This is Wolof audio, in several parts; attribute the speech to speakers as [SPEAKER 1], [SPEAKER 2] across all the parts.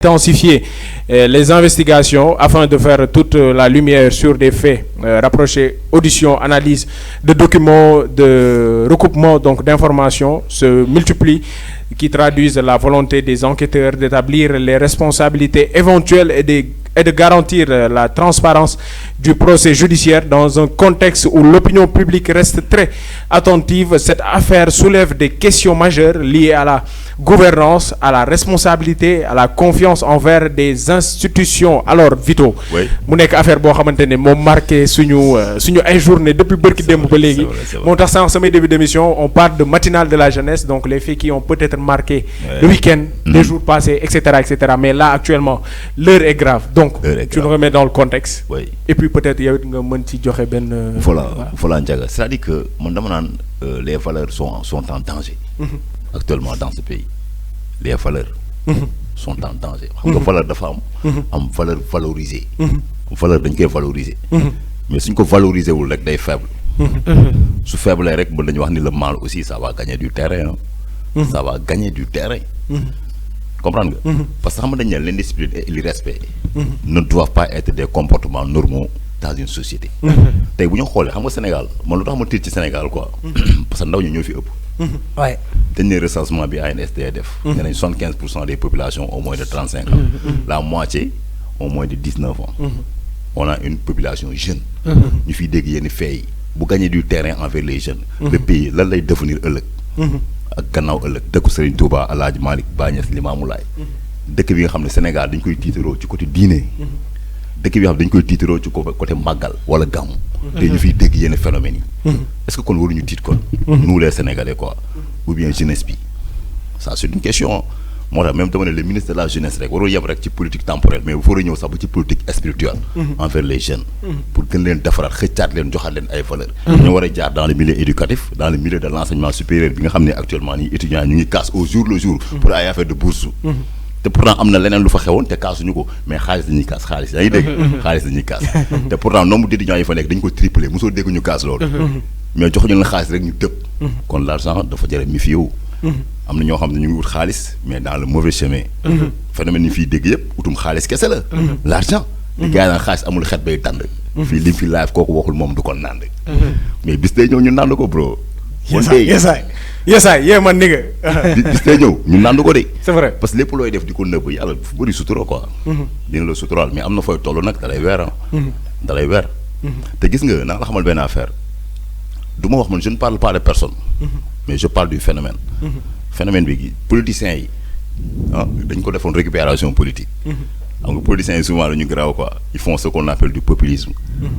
[SPEAKER 1] Intensifier les investigations afin de faire toute la lumière sur des faits rapprochés, auditions, analyse de documents, de recoupement donc d'informations se multiplient qui traduisent la volonté des enquêteurs d'établir les responsabilités éventuelles et de garantir la transparence du procès judiciaire dans un contexte où l'opinion publique reste très attentive. Cette affaire soulève des questions majeures liées à la gouvernance, à la responsabilité, à la confiance envers des institutions. Alors Vito, mu nekk affaire boo xamante ne moom marqué suñu ay journée depuis bërki démb ba léegi moo tax sànq samay début d'émission on parle de matinale de la jeunesse, donc les faits qui ont peut-être marqué le week-end, les jours passés, etc. Mais là actuellement l'heure est grave, donc tu nous remets dans le contexte et puis peut-être yow it nga mën ci joxe benn
[SPEAKER 2] voilà Ndiaga, c'est-à-dire que man dama naan les valeurs sont en danger actuellement dans ce pays. Les valeurs sont en danger. Xam nga valeur dafa am valeur valorisée. Valeur dañ koy valoriser. Mais suñ ko valoriser wul rek day faible. Su faible rek mën nañu wax ni le mal aussi ça va gagner du terrain. Ça va gagner du terrain. Comprendre nga? Parce que xam nga dañ ne l'indiscipline et l'irrespect ne doivent pas être des comportements normaux dans une société. Tey bu ñu xoolee xam nga Sénégal man lu tax ma tiit ci Sénégal quoi. Parce que ndaw ñi ñoo fi ëpp.
[SPEAKER 3] Ouais.
[SPEAKER 2] Dernier recensement bi ANSD def. Nee nañ 75% des populations au moins de 35 ans. La moitié au moins de 19 ans. On a une population jeune. ñu fiy dégg yenn faits yi bu gagner du terrain envers les jeunes. Le pays lan lay devenir ëllëg. ak gannaaw ëllëg dëkku Serigne Touba El Hadj Malick Baye Niass Limamou Laye. dëkk bi nga xam ne Sénégal dañ koy tiitaroo ci côté diine. dëkk bi nga xam ne dañ koy tiitaroo ci côté màggal wala gàmmu. te ñu fiy dégg yenn phénomènes yi. est-ce que kon waruñu tiit kon. nous les Sénégalais quoi. ou bien jeunesse bi. ça c'est une question moo tax même dama ne le ministre de la jeunesse rek warul yem rek ci politique temporelle mais bu fa ñëw sax ba ci politique spirituelle. envers les jeunes. pour gën leen defaraat xëccaat leen joxaat leen ay valeurs. ñu war a jaar dans le milieu éducatif dans le milieu de l'enseignement supérieur bi nga xam ne actuellement nii étudiants ñu ngi casse au jour le jour. pour ay affaire de bourse. te pourtant am na leneen lu fa xewoon te kaasuñu ko mais xaalis dañuy kaas xaalis yaa ngi dégg. xaalis dañuy kaas. te pourtant nombre d'étudiants yi fa nekk dañu ko triplé mosoo dégg ñu kaas loolu. mais joxuñu leen xaalis rek ñu tëb. kon l'argent dafa jar a méfier wu. am na ñoo xam ne ñu ngi wut xaalis mais dans le mauvais chemin. phénomène yi fiy dégg yëpp utum xaalis kese la. l'argent. li gars yi naan xaalis amul xet bay tànd. fii lim fi live kooku waxul moom du ko nànd. mais bis day ñëw ñu nànd ko bro.
[SPEAKER 1] yesaay yee man ni nga.
[SPEAKER 2] bis day ñëw ñu nànd ko de.
[SPEAKER 1] c'est vrai
[SPEAKER 2] parce que lépp looy def di ko nëbb yàlla fu bëri sutura quoi. dina la suturaal mais am na fooy toll nag dalay weer dalay weer. te gis nga naa la xamal benn affaire du ma wax man je ne parle pas de personne. mais je parle du phénomène. phénomène bi politiciens yi dañ ko defoon récupération politique. xam nga politiciens yi souvent dañu garaaw quoi ils font ce qu'on appelle du populisme.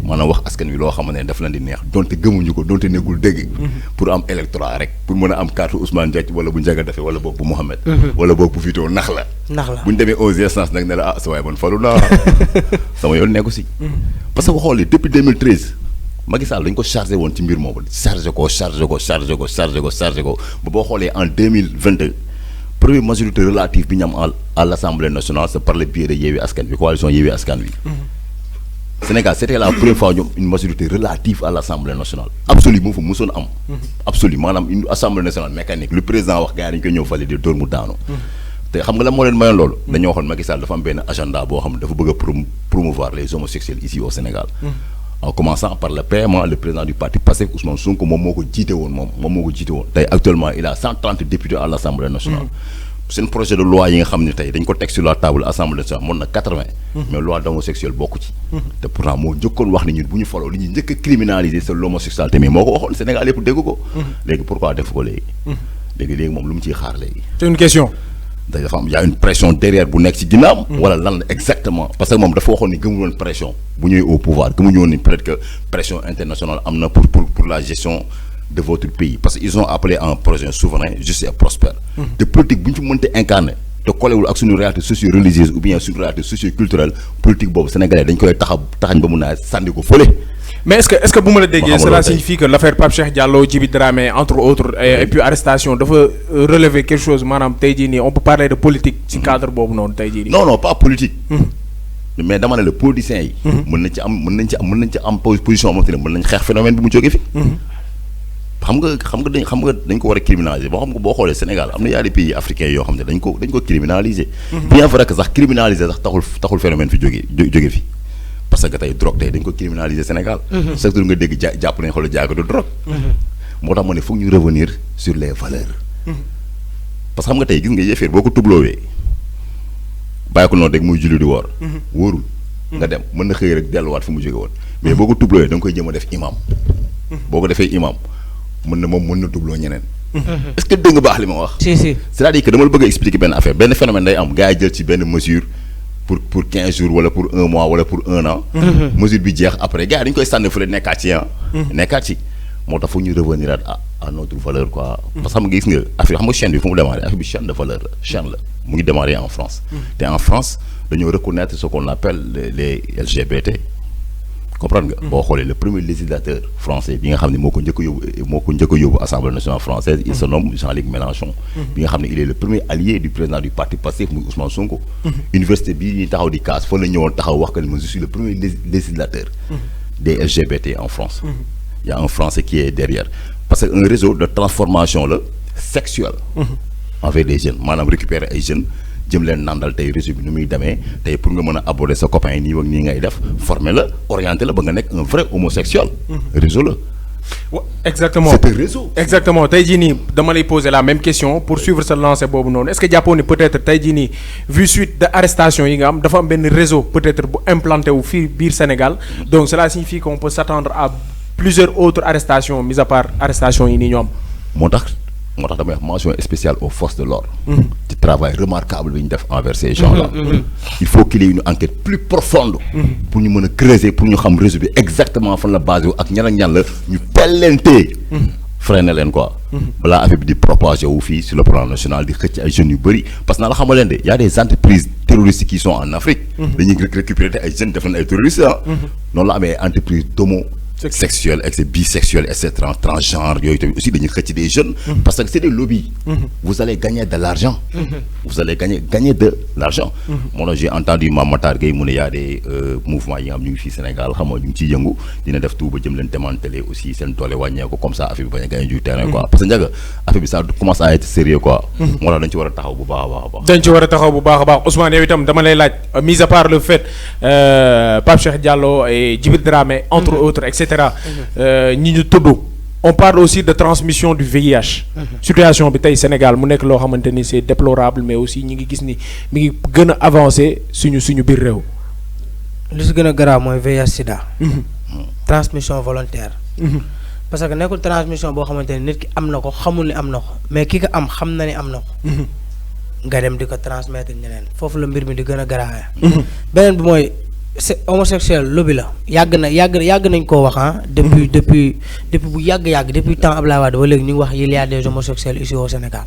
[SPEAKER 2] maanaam wax askan wi loo xamante ne daf leen di neex donte gëmuñu ko donte nekkul dëgg. pour am électorat rek pour mën a am carte Ousmane Diagne wala bu Ndiaga Daffé wala boog bu Mohamed. wala boog bu Vito nax la. bu ñu demee aux instances nag ne la sa waay man falu naa sama yoon nekku si. parce que xoolee depuis 2013. Macky Sall dañ ko chargé woon ci mbir moomu chargé ko ba boo xoolee en 2022 première majorité relative bi ñu am à l'Assemblée nationale c'est par le biais de Yewwi Askan Wi coalition Yewwi Askan Wi. Sénégal c'était la première fois ñoom une majorité relative à l'Assemblée nationale absolue moo fa mosoon am. absolue maanaam une Assemblée nationale mécanique lu président wax gars yi dañu koy ñëw valider dóor mu daanu. te xam nga la moo leen mayoon loolu. dañoo waxoon Macky Sall dafa am benn agenda boo xam ne dafa bëgg a promouvoir les homosexuels ici au Sénégal. En commençant par le paiement, le président du parti Pastef Ousmane Sonko moom moo ko jiite woon tey actuellement il a 130 députés à l'Assemblée nationale. seen projet de loi yi nga xam ne tey dañ ko teg sur la table Assemblée nationale mën na 80. mais loi d'homosexuel bokku ci. te pourtant moo njëkkoon wax ni ñun bu ñu faloo li ñuy njëkk a criminaliser c'est l'homosexualité mais moo ko waxoon Sénégal yëpp dégg ko. léegi pourquoi def ko léegi. léegi moom lu mu ciy xaar léegi.
[SPEAKER 1] c'est une question.
[SPEAKER 2] dafa am y a une pression derrière bu nekk ci ginnaaw. wala lan la exactement parce que moom dafa waxoon ni gëmuñu woon pression bu ñëwee au pouvoir gëmuñu woon ni peut-être que pression internationale am na pour la gestion de votre pays parce que ils ont appelé un projet souverain juste et prospère. te politique bu ñu fi mënta incarner te collewul ak suñu réalité socio-religieuse ou bien suñu réalité socio-culturelle politique boobu sénégalais dañ koy taxañ ba mun naa sànni ko fële.
[SPEAKER 1] mais est-ce que bu ma la déggee cela signifie que l'affaire Pape Cheikh Diallo Djiby Dramé entre autres et puis arrestation dafa relever quelque chose maanaam tey jii nii on peut parler de politique ci cadre boobu noonu tey jii nii.
[SPEAKER 2] non pas politique. mais dama ne la politiciens yi. mën nañ ci am position moom te ne mën nañ xeex phénomène bi mu jógee fi. xam nga dañ ko war a criminaliser boo xoolee Sénégal am na yaa des pays africains yoo xam ne dañ ko criminaliser. bien vrai que sax criminaliser sax taxul phénomène fi jóge fi parce que tey drogue tey dañ ko criminaliser Sénégal. chaque jour nga dégg jàpp nañ xool jaay ko de drogue. moo tax ma ne foog ñu revenir sur les valeurs. parce que xam nga tey gis nga yéeféer boo ko tubloowee bàyyi ko noonu rek muy julli di woor. wóorul nga dem mën na xëy rek delluwaat fu mu jóge woon mais boo ko tubloowee da nga koy jëm a def imam. boo ko defee imam mën na tubloo ñeneen. est-ce que dégg nga baax li ma wax.
[SPEAKER 3] si
[SPEAKER 2] c'est-à-dire que dama la bëgg a expliquer benn affaire benn phénomène day am gars yi jël ci benn mesure pour 15 jours wala pour 1 mois wala pour 1 an. mesure bi jeex après gars yi dañu koy sànni fële nekkaat ci nekkaat ci moo tax foog ñu revenir à notre valeur quoi. parce que xam nga gis nga affaire xam nga chaîne bi fu mu démarré affaire bi chaîne de valeur la chaîne la mu ngi démarré en France. te en France dañoo reconnaître ce qu'on appelle les LGBT. comprendre nga boo xoolee le premier législateur français bi nga xam ne moo ko njëkk a yóbbu Assemblée nationale française il se nomme Jean-Luc Mélenchon. bi nga xam ne il est le premier allié du président du parti Pastef muy Ousmane Sonko. université bii ñuy taxaw di kaas fa la ñëwoon taxaw wax que je suis le premier législateur des LGBT en France. Il y a un Français qui est derrière parce que un réseau de transformation la sexuelle envers les jeunes maanaam récupérer ay jeunes jëm leen nandal tey réseau bi nu muy demee tey pour nga mën a aborder sa copain yi nii ak nii ngay def former la orienter la ba nga nekk un vrai homosexuel. réseau la.
[SPEAKER 1] exactement
[SPEAKER 2] c'est un réseau.
[SPEAKER 1] exactement tey jii nii dama lay poser la même question pour suivre sa lancée boobu noonu est-ce que jàppoon ni peut-être tey jii nii vu suite de arrestation yi nga am dafa am benn réseau peut-être bu implanté wu fii biir Sénégal donc cela signifie qu'on peut s'attendre à plusieurs autres arrestations mis à part arrestation yi nii ñoom.
[SPEAKER 2] moo tax damay wax mention spéciale aux forces de l'ordre ci travail remarquable bi ñu def envers ces gens-là. il faut qu'il y ait une enquête plus profonde pour ñu mën a creuser pour ñu xam réseau bi exactement fan la basé wu ak ñan la ñu pellentee freiner leen quoi. balaa affaire bi di propager wu fii sur le plan national di xëcc ay jeunes yu bëri parce que naa la xamal leen de y a des entreprises terroristes qui sont en Afrique. dañuy récupérer ay jeunes def leen ay terroristes noonu la amee entreprise sexuel et bisexuel et cetera transgenre yooyu tamit aussi dañuy xëcc des jeunes parce que c'est des lobbies. vous allez gagner de l'argent. vous allez gagner de l'argent. moo tax j'ai entendu Mame Matar Gueye mu ne y a des mouvements yi nga xam ñu ngi fii Sénégal xam nga ñu ngi ciy yëngu dina def tout ba jëm leen démanteler aussi seen doole wàññeeku comme ça affaire bi bañ a gagner du terrain quoi parce que njaga affaire bi ça commence à être sérieux quoi. moo tax dañ ci war a taxaw bu baax a baax.
[SPEAKER 1] dañ ci war a taxaw bu baax a baax Ousmane yow itam dama lay laaj mis à part le fait Pape Cheikh Diallo et Djibril Dramé entre autres et cetera. ñi ñu tudd on parle aussi de transmission du VIH. situation bi tey Sénégal mu nekk loo xamante ni c'est déplorable mais aussi ñi ngi gis ni mi ngi gën a avancer suñu biir réew.
[SPEAKER 3] li si gën a grave mooy VIH sida. transmission volontaire. parce que nekkul transmission boo xamante ni nit ki am na ko xamul ni am na ko mais ki ko am xam na ni am na ko. nga dem di ko transmettre ñeneen foofu la mbir mi di gën a grave. beneen bi mooy. c'est homosexuel lobby la yàgg nañ koo wax depuis bu yàgg depuis temps Abdoulaye Wade ba léegi ñu ngi wax il y a des homosexuels ici au Sénégal.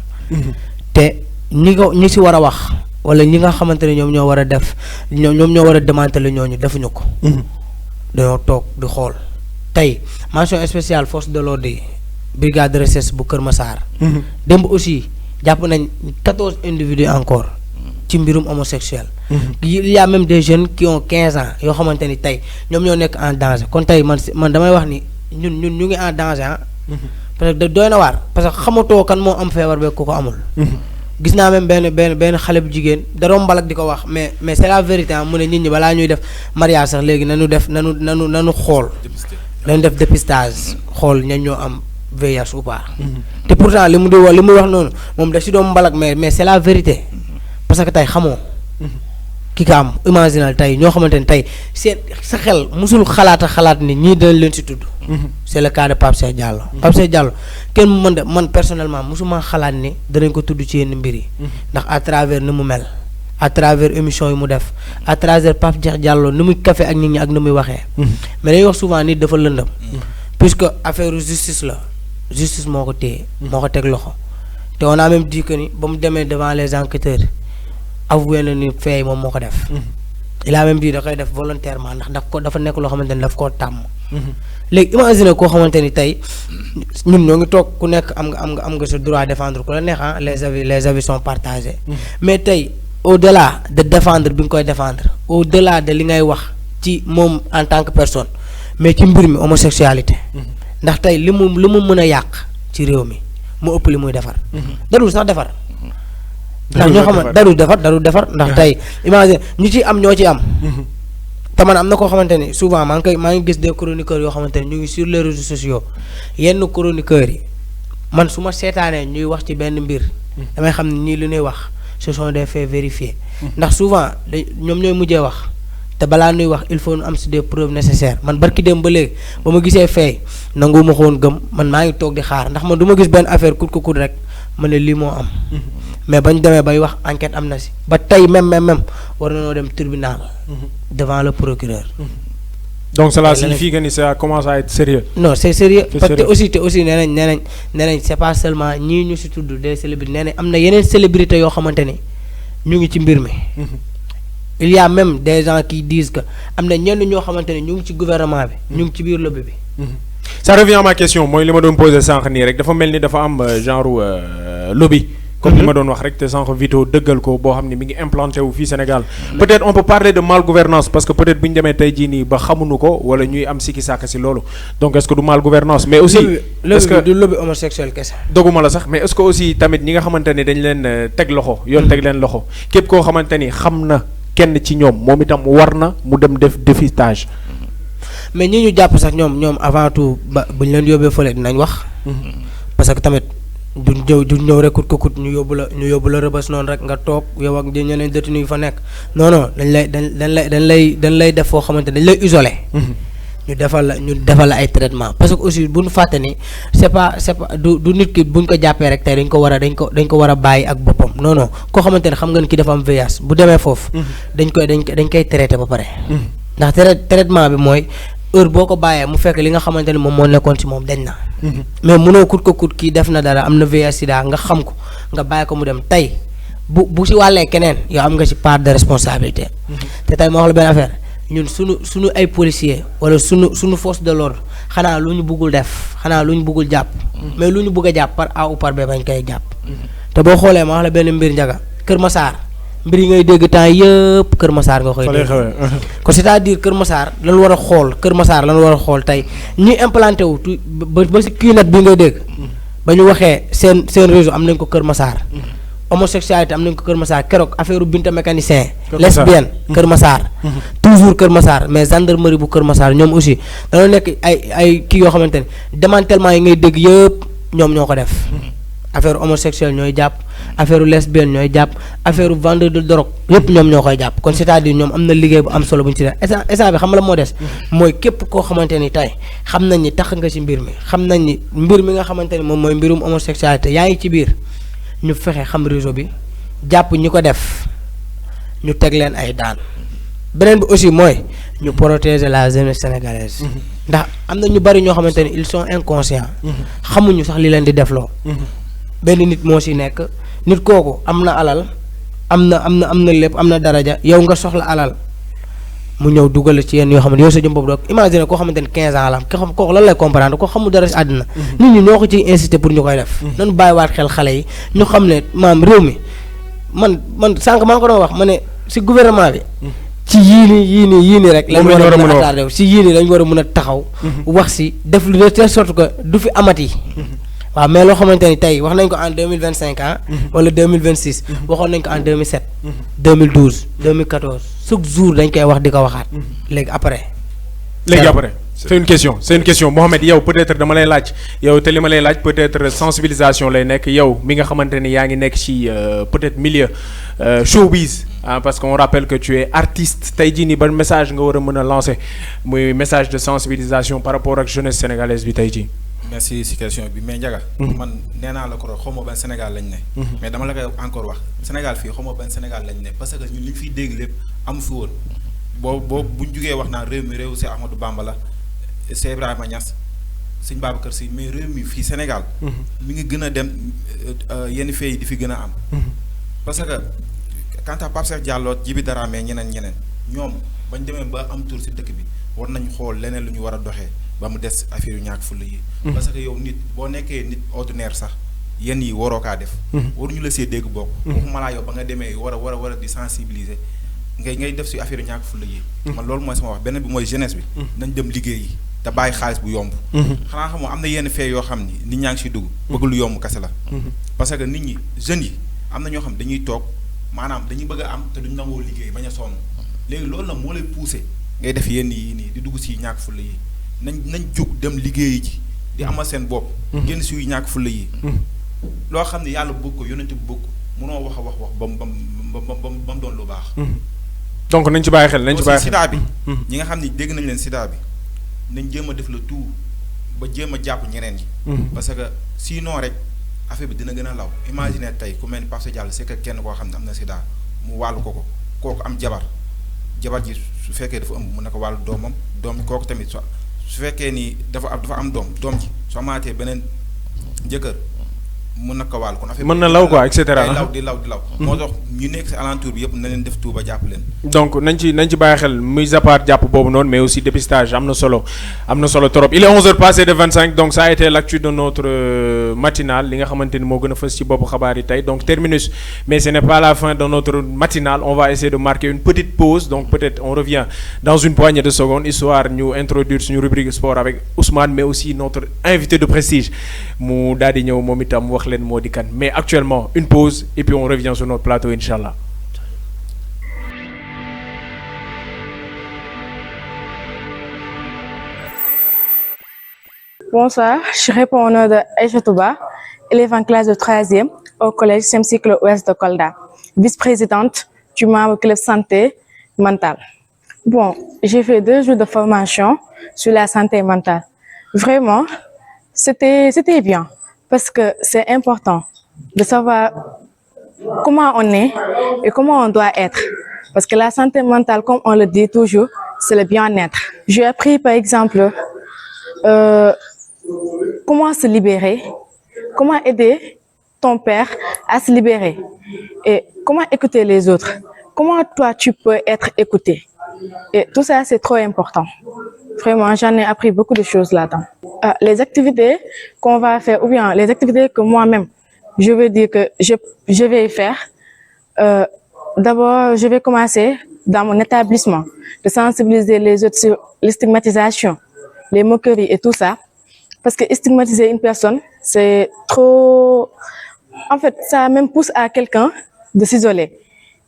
[SPEAKER 3] te ñi si war a wax wala ñi nga xamante ne ñoom ñoo war a def ñoom ñoo war a démanteler ñooñu defuñu ko. dañoo toog di xool tey mention spéciale force de l'ordre yi brigade de recherche bu Kër Massar. démb aussi jàpp nañ 14 individus encore. ci mbirum homosexuel. il y a même des jeunes qui ont 15 ans yoo xamante ni tey ñoom ñoo nekk en danger kon tey man damay wax ni ñun ñu ngi en danger parce que doy na waar parce que xamatoo kan moo am feebar beeg ku ko amul. gis naa même benn xale bu jigéen da doon mbalak di ko wax mais c'est la vérité mu ne nit ñi balaa ñuy def mariage sax léegi nanu xool. nanu def dépistage xool ñan ñoo am VIH ou pas. te pourtant li muy wax noonu moom da si doon mbalak mais c'est la vérité. parce que tey xamoo ki ka am imaginal tey ñoo xamante ni tey seen sa xel musul xalaat ni ñii dañ leen si tudd. c'est le cas de Pape Cheikh Diallo. Pape Cheikh Diallo kenn man personnellement musuma xalaat ni danañ ko tudd ci yenn mbir yi. ndax à travers ni mu mel à travers émission yi mu def à travers Pape Cheikh Diallo ni muy café ak nit ñi ak ni muy waxee. mais dañuy wax souvent nit dafa lëndëm. puisque affaire justice la justice moo ko téye. moo ko teg loxo te on a même dit que ni ba mu demee devant les enquêteurs. avoué na ni fee moom moo ko def. il a même dit da koy def volontairement ndax dafa nekk loo xamante ni daf koo tàmm. léegi imagine koo xamante ni tey ñun ñoo ngi toog ku nekk am nga sa droit défendre ku la neex les avis sont partagés. mais tey au-delà de défendre bi nga koy défendre au-delà de li ngay wax ci moom en tant que personne mais ci mbir mi homosexualité. ndax tey li mu mën a yàq ci réew mi mu ëpp li muy defar. darul sax defar. ndax ñoo xam ne darul defar ndax tey imagine ñu ci am ñoo ci am. te man am na koo xamante ni souvent maa ngi gis des chroniqueurs yoo xamante ni ñu ngi sur les réseaux sociaux yenn chroniqueurs yi man su ma seetaanee ñuy wax ci benn mbir. damay xam ne nii lu ñuy wax ce sont des faits vérifiés. ndax souvent ñoom ñooy mujjee wax te balaa nuy wax il faut ñu am si des preuves nécessaires man barki dem ba léegi ba ma gisee fay nangu ma ko woon gëm man maa ngi toog di xaar ndax man du ma gis benn affaire kut ko kut rek ma ne lii moo am. mais bañ demee bay wax enquête am na si ba tey même war nañoo dem tribunal. devant le procureur.
[SPEAKER 1] donc cela signifie que ni ça commence à être sérieux.
[SPEAKER 3] non c'est sérieux parce que aussi nee nañ c'est pas seulement ñii ñu si tudd des célébrités nee nañ am na yeneen célébrités yoo xamante ni ñu ngi ci mbir mi. il y a même des gens qui disent que am na ñenn ñoo xamante ni ñu ngi ci gouvernement bi. ñu ngi ci biir lobby bi.
[SPEAKER 1] ça revient à ma question mooy li ma doon poser sànq nii rek dafa mel ni dafa am genre lobby. comme li ma doon wax rek te sànq Vito dëggal ko boo xam ne mi ngi implanté wu fii Sénégal peut-être on peut parler de malgouvernance parce que peut-être bu ñu demee tey jii nii ba xamuñu ko wala ñuy am sikki sàkk si loolu donc est-ce que du malgouvernance mais aussi est-ce que
[SPEAKER 3] du lobby homosexuel kese
[SPEAKER 1] doguma la sax mais est-ce que aussi tamit ñi nga xamante ni dañ leen teg loxo yoon teg leen loxo képp koo xamante ni xam na kenn ci ñoom moom itam war na mu dem def dépistage
[SPEAKER 3] mais ñi ñu jàpp sax ñoom avant tout ba bu ñu leen yóbbee fële dinañ wax parce que tamit duñ ñëw rek kut ñu yóbbu la rëbës noonu rek nga toog yow ak ñeneen détenu yu fa nekk non dañ lay def foo xamante dañ lay isolé. ñu defal la ay traitement parce que aussi bu ñu fàtte ni c'est pas du nit ki buñ ko jàppee rek tey dañ ko war a bàyyi ak boppam non koo xamante ne xam nga ni ki dafa am VIH bu demee foofu. dañ koy traité ba pare. ndax traitement bi mooy. heure boo ko bàyyee mu fekk li nga xamante ni moom moo nekkoon ci moom dañ na. mais mënoo kut kii def na dara am na VIH sida nga xam ko nga bàyyi ko mu dem tey bu si wàllee keneen yow am nga ci part de responsabilité. te tey ma wax la benn affaire ñun suñu ay policiers wala suñu force de l'ordre xanaa lu ñu bëggul def xanaa lu ñu bëggul jàpp. mais lu ñu bëgg a jàpp par A ou par B bañ koy jàpp. te boo xoolee ma wax la benn mbir njaga Kër Massar. mbir yi ngay dégg temps yëpp Kër Massar nga koy dégg ko c'est-à-dire Kër Massar lañu war a xool tey ñi implanté wu ba si kii nat bi ngay dégg ba ñu waxee seen réseau am nañ ko Kër Massar homosexualité am nañ ko Kër Massar keroog affaire binta mécanicien lesbienne Kër Massar toujours Kër Massar mais gendarmerie bu Kër Massar ñoom aussi dañoo nekk ay kii yoo xamante ne démantèlement yi ngay dégg yëpp ñoom ñoo ko def affaire homosexuelle ñooy jàpp affaire lesbienne ñooy jàpp affaire vendeur de drogue yépp ñoom ñoo koy jàpp kon c'est-à-dire ñoom am na liggéey bu am solo bu ñu ci def instant bi xam nga la moo des mooy képp koo xamante ni tey xam nañ ni tax nga ci mbir mi xam nañ ni mbir mi nga xamante ni moom mooy mbirum homosexualité yaa ngi ci biir ñu fexe xam réseau bi jàpp ñi ko def ñu teg leen ay daan beneen bi aussi mooy ñu protéger la jeunesse sénégalaise ndax am na ñu bari ñoo xamante ni ils sont inconscients xamuñu sax li leen di defloo benn nit moo ci nekk nit kooku am na alal am na lépp am na daraja yow nga soxla alal mu ñëw dugal ci yenn yoo xam ne yow sa jëm boobu doog imagine koo xamante ni 15 ans la am kooku lan lay comprendre ko xamul dara ci àddina nit ñi ñoo ko ciy incité pour ñu koy def nañu bàyyiwaat xel xale yi ñu xam ne maam réew mi man sànq maa ngi ko doon wax ma ne ci gouvernement bi ci yii nii rek lañ war a mën a attardé ci yii nii lañ war a mën a taxaw wax ci def lu de telle sorte que du fi amati waaw mais loo xamante ni tey wax nañ ko en 2025 ah. wala 2026. waxoon nañ ko en 2007. 2012 2014 chaque jour dañ koy wax di ko waxaat. léegi après.
[SPEAKER 1] c'est une question Mohamed yow peut-être dama lay laaj yow te li ma lay laaj peut-être sensibilisation lay nekk yow mi nga xamante ni yaa ngi nekk ci peut-être milieu showbiz parce qu'on rappelle que tu es artiste tey jii nii ban message nga war a mën a lancer muy message de sensibilisation par rapport ak jeunesse sénégalaise bi tey jii.
[SPEAKER 4] merci si question bi mais Ndiaga man nee naa la ko xaw ma ban Sénégal lañ ne mais dama la koy encore wax Sénégal fii xaw ma ban Sénégal lañ ne parce que ñun li ñu fiy dégg lépp amu fi woon boobu buñ jugee wax naa réew mi réew si Ahmadou Bamba la c'est Ibrahima Niass Sëñ Babacar Sy mais réew mi fii Sénégal mi ngi gën a dem yenn fee yi di fi gën a am parce que quant à Pape Cheikh Diallo Djiby Dramé ñeneen ñoom bañ demee ba am tur si dëkk bi war nañ xool leneen lu ñu war a doxee ba mu des affaire yu ñàkk fulla yi parce que yow nit boo nekkee nit ordinaire sax yenn yi waroo kaa def waruñu la see dégg bokk waxuma laa yow ba nga demee war a di sensibiliser ngay def si affaire yu ñàkk fulla yi man loolu mooy sama wax beneen bi mooy jeunesse bi nañ dem liggéey yi te bàyyi xaalis bu yomb. xanaa xamoo am na yenn fee yoo xam ni nit ñaa ngi siy dugg. bëgg lu yomb kese la. parce que nit ñi jeunes yi am na ñoo xam dañuy toog maanaam dañuy bëgg a am te duñ nangoo liggéey bañ a sonn léegi loolu nag moo lay poussé ngay def yenn yii nii di dugg si ñàkk fulla yi nañ jug dem liggéeyi ji di amal seen bopp. génn si yu ñàkk fulla yi. loo xam ne yàlla bëgg ko yonent bi bëgg ko mënoo wax ba mu doon lu baax.
[SPEAKER 1] donc nañ ci bàyyi xel nañ ci bàyyi xel
[SPEAKER 4] sida bi. ñi nga xam ni dégg nañ leen sida bi nañ jéem a def le tout ba jéem a jàpp ñeneen ñi. parce que sinon rek affaire bi dina gën a law. imaginer tey ku mel ni Pape Diallo c'est que kenn koo xam ne am na sida mu wàllu ko kooku am jabar ji su fekkee dafa ëmb mun na ko wàllu doomam doom kooku tamit su fekkee ni dafa am doom ji soo amaatee beneen jëkkër. mën na ko waal kon affaire
[SPEAKER 1] mën na law quoi et cetera
[SPEAKER 4] di law moo tax ñu nekk si alentour bi yëpp na leen def tout ba jàpp leen.
[SPEAKER 1] donc nañ ci bàyyi xel muy à part jàpp boobu noonu mais aussi dépistage am na solo trop il est 11h passé de 25 donc ça a été l'actu de notre matinale li nga xamante ni moo gën a fës ci boppu xabaar yi tey donc terminus mais ce n'est pas la fin de notre matinale on va essayer de marquer une petite pause donc peut-être on revient dans une poignée de secondes histoire ñu introduire suñu rubrique sport avec Ousmane mais aussi notre invité de prestige mu daal di ñëw moom itam wax leen moo di kan mais actuellement une pause et puis on revient sur notre plateau inchallah.
[SPEAKER 5] Bonsoir, je réponds au nom de Aïcha Touba, élève en classe de 3e au collège CEM cycle ouest de Kolda, vice-présidente du membre club santé mentale. Bon, j'ai fait 2 jours de formation sur la santé mentale. Vraiment, c'était bien parce que c'est important de savoir comment on est et comment on doit être. Parce que la santé mentale, comme on le dit toujours, c'est le bien-être. J'ai appris par exemple comment se libérer, comment aider ton père à se libérer et comment écouter les autres. Comment toi tu peux être écouté. Et tout ça, c'est trop important. Vraiment, j'en ai appris beaucoup de choses là-dedans. Les activités qu'on va faire, ou bien les activités que moi-même, je veux dire que je vais faire. D'abord, je vais commencer dans mon établissement, de sensibiliser les autres sur les stigmatisations, les moqueries et tout ça. Parce que stigmatiser une personne, c'est trop... En fait, ça même pousse à quelqu'un de s'isoler.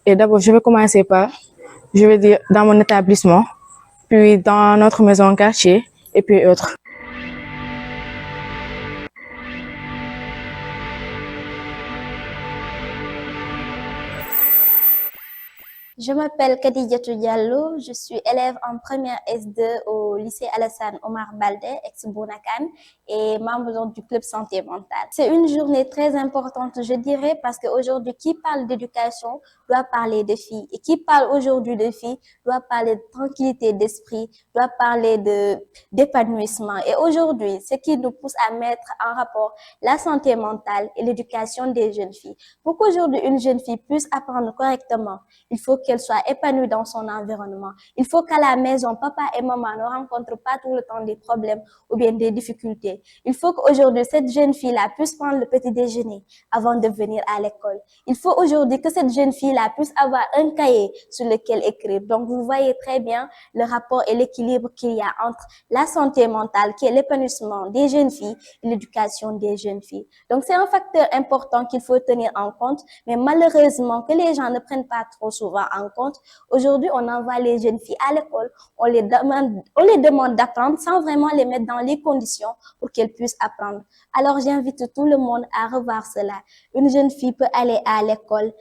[SPEAKER 5] Et d'abord, je vais commencer par, je vais dire, dans mon établissement, puis dans notre maison quartier, et puis autres.
[SPEAKER 6] Je m'appelle Khadijatou Diallo, je suis élève en première S2 au lycée Alassane Omar Baldé, ex-Bounakan, et membre du club santé mentale. C'est une journée très importante, je dirais, parce qu'aujourd'hui, qui parle d'éducation doit parler de filles. Et qui parle aujourd'hui de filles doit parler de tranquillité d'esprit, doit parler d'épanouissement. Et aujourd'hui, ce qui nous pousse à mettre en rapport la santé mentale et l'éducation des jeunes filles. Pour qu'aujourd'hui, une jeune fille puisse apprendre correctement, il faut qu'elle soit épanouie dans son environnement. Il faut qu'à la maison, papa et maman ne rencontrent pas tout le temps des problèmes ou bien des difficultés. Il faut qu'aujourd'hui, cette jeune fille-là puisse prendre le petit déjeuner avant de venir à l'école. Il faut aujourd'hui que cette jeune fille-là puisse avoir un cahier sur lequel écrire. Donc, vous voyez très bien le rapport et l'équilibre qu'il y a entre la santé mentale, qui est l'épanouissement des jeunes filles, et l'éducation des jeunes filles. Donc, c'est un facteur important qu'il faut tenir en compte, mais malheureusement, que les gens ne prennent pas trop souvent en compte. Aujourd'hui, on envoie les jeunes filles à l'école, on les demande d'apprendre sans vraiment les mettre dans les conditions pour qu'elles puissent apprendre. Alors, j'invite tout le monde à revoir cela. Une jeune fille peut aller à l'école,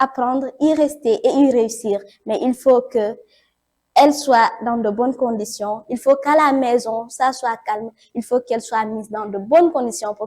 [SPEAKER 6] apprendre, y rester et y réussir, mais il faut que elle soit dans de bonnes conditions. Il faut qu'à la maison, ça soit calme. Il faut qu'elle soit mise dans de bonnes conditions pour qu'elle